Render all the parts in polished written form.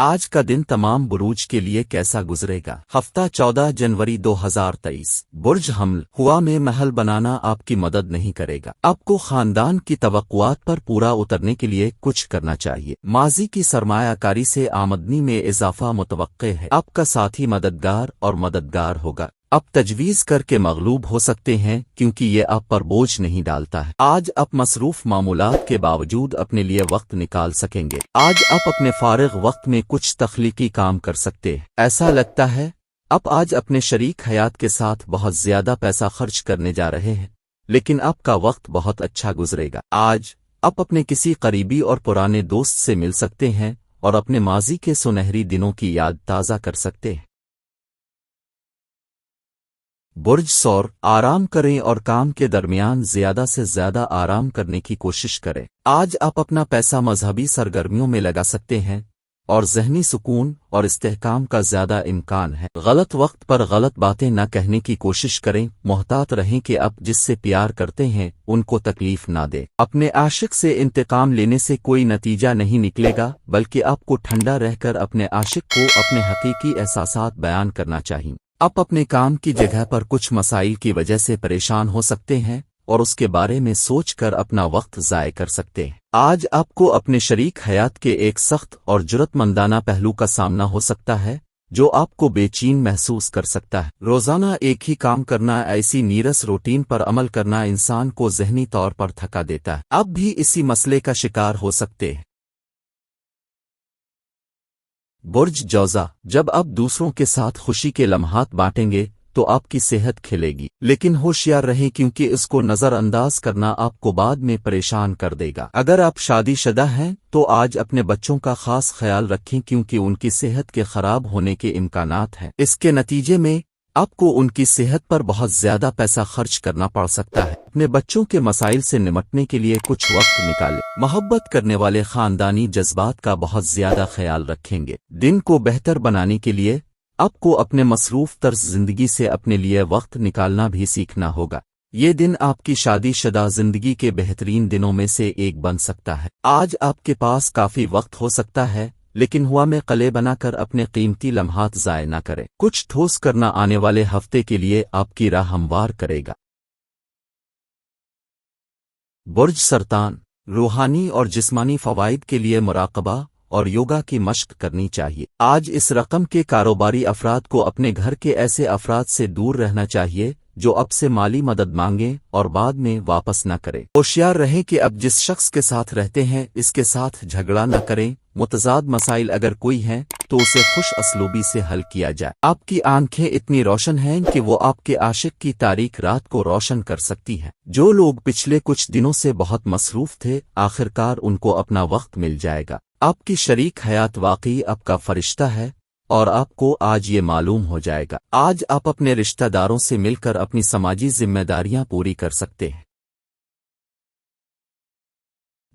آج کا دن تمام بروج کے لیے کیسا گزرے گا؟ ہفتہ 14 جنوری 2023 برج حمل ہوا میں محل بنانا آپ کی مدد نہیں کرے گا۔ آپ کو خاندان کی توقعات پر پورا اترنے کے لیے کچھ کرنا چاہیے۔ ماضی کی سرمایہ کاری سے آمدنی میں اضافہ متوقع ہے۔ آپ کا ساتھی مددگار ہوگا۔ آپ تجویز کر کے مغلوب ہو سکتے ہیں کیونکہ یہ آپ پر بوجھ نہیں ڈالتا ہے۔ آج آپ مصروف معمولات کے باوجود اپنے لیے وقت نکال سکیں گے۔ آج آپ اپنے فارغ وقت میں کچھ تخلیقی کام کر سکتے ہیں۔ ایسا لگتا ہے آپ آج اپنے شریک حیات کے ساتھ بہت زیادہ پیسہ خرچ کرنے جا رہے ہیں، لیکن آپ کا وقت بہت اچھا گزرے گا۔ آج آپ اپنے کسی قریبی اور پرانے دوست سے مل سکتے ہیں اور اپنے ماضی کے سنہری دنوں کی یاد تازہ کر سکتے ہیں۔ برج ثور آرام کریں اور کام کے درمیان زیادہ سے زیادہ آرام کرنے کی کوشش کریں۔ آج آپ اپنا پیسہ مذہبی سرگرمیوں میں لگا سکتے ہیں اور ذہنی سکون اور استحکام کا زیادہ امکان ہے۔ غلط وقت پر غلط باتیں نہ کہنے کی کوشش کریں۔ محتاط رہیں کہ آپ جس سے پیار کرتے ہیں ان کو تکلیف نہ دیں۔ اپنے عاشق سے انتقام لینے سے کوئی نتیجہ نہیں نکلے گا، بلکہ آپ کو ٹھنڈا رہ کر اپنے عاشق کو اپنے حقیقی احساسات بیان کرنا چاہیے۔ آپ اپنے کام کی جگہ پر کچھ مسائل کی وجہ سے پریشان ہو سکتے ہیں اور اس کے بارے میں سوچ کر اپنا وقت ضائع کر سکتے ہیں۔ آج آپ کو اپنے شریک حیات کے ایک سخت اور جرأت مندانہ پہلو کا سامنا ہو سکتا ہے جو آپ کو بے چین محسوس کر سکتا ہے۔ روزانہ ایک ہی کام کرنا، ایسی نیرس روٹین پر عمل کرنا انسان کو ذہنی طور پر تھکا دیتا ہے۔ آپ بھی اسی مسئلے کا شکار ہو سکتے ہیں۔ برج جوزا جب آپ دوسروں کے ساتھ خوشی کے لمحات بانٹیں گے تو آپ کی صحت کھلے گی، لیکن ہوشیار رہیں کیونکہ اس کو نظر انداز کرنا آپ کو بعد میں پریشان کر دے گا۔ اگر آپ شادی شدہ ہیں تو آج اپنے بچوں کا خاص خیال رکھیں کیونکہ ان کی صحت کے خراب ہونے کے امکانات ہیں۔ اس کے نتیجے میں آپ کو ان کی صحت پر بہت زیادہ پیسہ خرچ کرنا پڑ سکتا ہے۔ اپنے بچوں کے مسائل سے نمٹنے کے لیے کچھ وقت نکالیں۔ محبت کرنے والے خاندانی جذبات کا بہت زیادہ خیال رکھیں گے۔ دن کو بہتر بنانے کے لیے آپ کو اپنے مصروف طرز زندگی سے اپنے لیے وقت نکالنا بھی سیکھنا ہوگا۔ یہ دن آپ کی شادی شدہ زندگی کے بہترین دنوں میں سے ایک بن سکتا ہے۔ آج آپ کے پاس کافی وقت ہو سکتا ہے، لیکن ہوا میں قلعے بنا کر اپنے قیمتی لمحات ضائع نہ کریں۔ کچھ ٹھوس کرنا آنے والے ہفتے کے لیے آپ کی راہ ہموار کرے گا۔ برج سرطان روحانی اور جسمانی فوائد کے لیے مراقبہ اور یوگا کی مشق کرنی چاہیے۔ آج اس رقم کے کاروباری افراد کو اپنے گھر کے ایسے افراد سے دور رہنا چاہیے جو اب سے مالی مدد مانگیں اور بعد میں واپس نہ کریں۔ ہوشیار رہیں کہ اب جس شخص کے ساتھ رہتے ہیں اس کے ساتھ جھگڑا نہ کریں۔ متضاد مسائل اگر کوئی ہیں تو اسے خوش اسلوبی سے حل کیا جائے۔ آپ کی آنکھیں اتنی روشن ہیں کہ وہ آپ کے عاشق کی تاریک رات کو روشن کر سکتی ہیں۔ جو لوگ پچھلے کچھ دنوں سے بہت مصروف تھے، آخرکار ان کو اپنا وقت مل جائے گا۔ آپ کی شریک حیات واقعی آپ کا فرشتہ ہے اور آپ کو آج یہ معلوم ہو جائے گا۔ آج آپ اپنے رشتہ داروں سے مل کر اپنی سماجی ذمہ داریاں پوری کر سکتے ہیں۔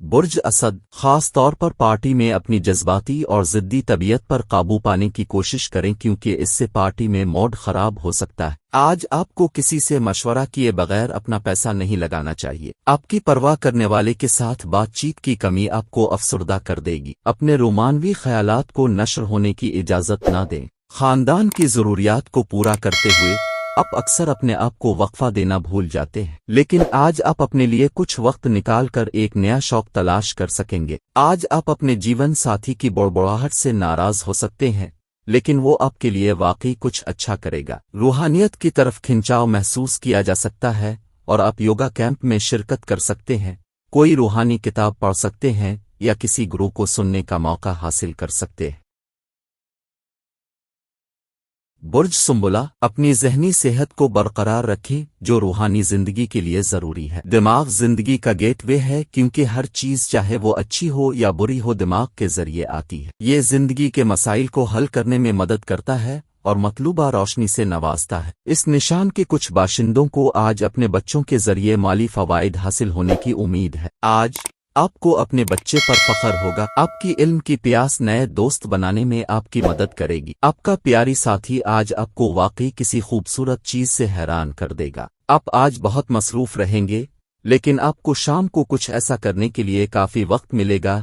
برج اسد خاص طور پر پارٹی میں اپنی جذباتی اور ضدی طبیعت پر قابو پانے کی کوشش کریں کیونکہ اس سے پارٹی میں موڈ خراب ہو سکتا ہے۔ آج آپ کو کسی سے مشورہ کیے بغیر اپنا پیسہ نہیں لگانا چاہیے۔ آپ کی پرواہ کرنے والے کے ساتھ بات چیت کی کمی آپ کو افسردہ کر دے گی۔ اپنے رومانوی خیالات کو نشر ہونے کی اجازت نہ دیں۔ خاندان کی ضروریات کو پورا کرتے ہوئے آپ اکثر اپنے آپ کو وقفہ دینا بھول جاتے ہیں، لیکن آج آپ اپنے لیے کچھ وقت نکال کر ایک نیا شوق تلاش کر سکیں گے۔ آج آپ اپنے جیون ساتھی کی بڑبڑاہٹ سے ناراض ہو سکتے ہیں، لیکن وہ آپ کے لیے واقعی کچھ اچھا کرے گا۔ روحانیت کی طرف کھنچاؤ محسوس کیا جا سکتا ہے اور آپ یوگا کیمپ میں شرکت کر سکتے ہیں، کوئی روحانی کتاب پڑھ سکتے ہیں یا کسی گرو کو سننے کا موقع حاصل کر سکتے ہیں۔ برج سنبلہ اپنی ذہنی صحت کو برقرار رکھیں جو روحانی زندگی کے لیے ضروری ہے۔ دماغ زندگی کا گیٹ وے ہے کیونکہ ہر چیز چاہے وہ اچھی ہو یا بری ہو دماغ کے ذریعے آتی ہے۔ یہ زندگی کے مسائل کو حل کرنے میں مدد کرتا ہے اور مطلوبہ روشنی سے نوازتا ہے۔ اس نشان کے کچھ باشندوں کو آج اپنے بچوں کے ذریعے مالی فوائد حاصل ہونے کی امید ہے۔ آج آپ کو اپنے بچے پر فخر ہوگا۔ آپ کی علم کی پیاس نئے دوست بنانے میں آپ کی مدد کرے گی۔ آپ کا پیاری ساتھی آج آپ کو واقعی کسی خوبصورت چیز سے حیران کر دے گا۔ آپ آج بہت مصروف رہیں گے، لیکن آپ کو شام کو کچھ ایسا کرنے کے لیے کافی وقت ملے گا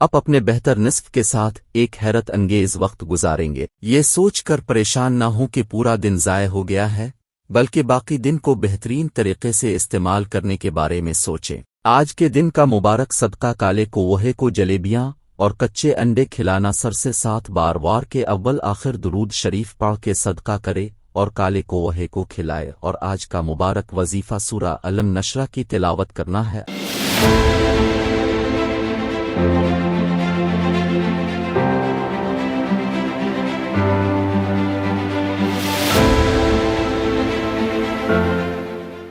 اب اپنے بہتر نصف کے ساتھ ایک حیرت انگیز وقت گزاریں گے، یہ سوچ کر پریشان نہ ہوں کہ پورا دن ضائع ہو گیا ہے، بلکہ باقی دن کو بہترین طریقے سے استعمال کرنے کے بارے میں سوچیں۔ آج کے دن کا مبارک صدقہ کالے کوہے کو جلیبیاں اور کچے انڈے کھلانا، سر سے 7 بار وار کے اول آخر درود شریف پڑھ کے صدقہ کرے اور کالے کوہے کو کھلائے، اور آج کا مبارک وظیفہ سورہ علم نشرہ کی تلاوت کرنا ہے۔